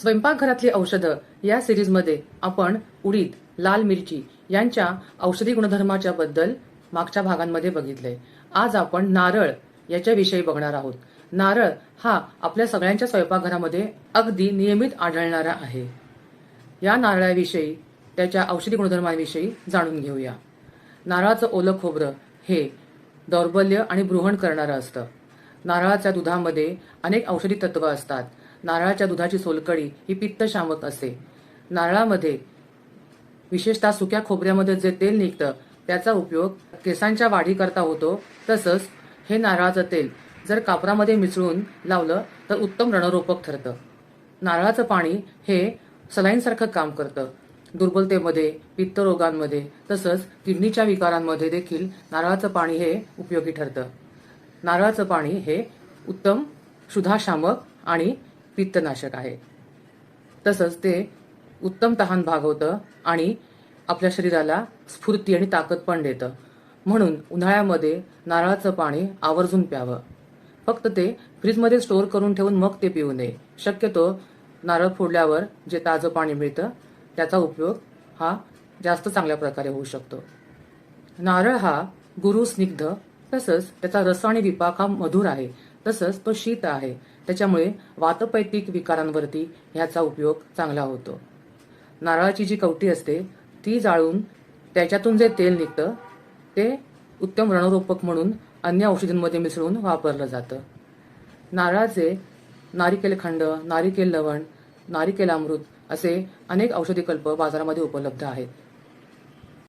स्वयंपाकघरातली औषधं या सिरीजमध्ये आपण उडीद, लाल मिरची यांच्या औषधी गुणधर्माच्या बद्दल मागच्या भागांमध्ये बघितले. आज आपण नारळ याच्याविषयी बघणार आहोत. नारळ हा आपल्या सगळ्यांच्या स्वयंपाकघरामध्ये अगदी नियमित आढळणारा आहे. या नारळाविषयी, त्याच्या औषधी गुणधर्मांविषयी जाणून घेऊया. नारळाचं ओलं खोबरं हे दौर्बल्य आणि ब्रूहण करणारं असतं. नारळाच्या दुधामध्ये अनेक औषधी तत्व असतात. नारळाच्या दुधाची सोलकढी ही पित्तशामक असते. नारळामध्ये विशेषतः सुक्या खोबऱ्यामध्ये जे तेल निघतं त्याचा उपयोग केसांच्या वाढीकरता होतो. तसंच हे नारळाचं तेल जर कापरामध्ये मिसळून लावलं तर उत्तम रणरोपक ठरतं. नारळाचं पाणी हे सलाईनसारखं काम करतं. दुर्बलतेमध्ये, पित्तरोगांमध्ये तसंच किडनीच्या विकारांमध्ये देखील नारळाचं पाणी हे उपयोगी ठरतं. नारळाचं पाणी हे उत्तम क्षुधाशामक आणि पित्तनाशक आहे. तसंच ते उत्तम तहान भागवतं आणि आपल्या शरीराला स्फूर्ती आणि ताकद पण देतं. म्हणून उन्हाळ्यामध्ये नारळाचं पाणी आवर्जून प्यावं. फक्त ते फ्रीजमध्ये स्टोअर करून ठेवून मग ते पिऊ नये. शक्यतो नारळ फोडल्यावर जे ताजं पाणी मिळतं त्याचा उपयोग हा जास्त चांगल्या प्रकारे होऊ शकतो. नारळ हा गुरू स्निग्ध, तसंच त्याचा रस आणि विपाक हा मधुर आहे. तसंच तो शीत आहे. त्याच्यामुळे वातपैतिक विकारांवरती ह्याचा उपयोग चांगला होतो. नारळाची जी कवटी असते ती जाळून त्याच्यातून जे तेल निघतं ते उत्तम रणरोपक म्हणून अन्य औषधींमध्ये मिसळून वापरलं जातं. नारळाचे नारिकेल खंड, नारिकेल लवण, नारिकेल अमृत असे अनेक औषधी कल्प बाजारामध्ये उपलब्ध आहेत.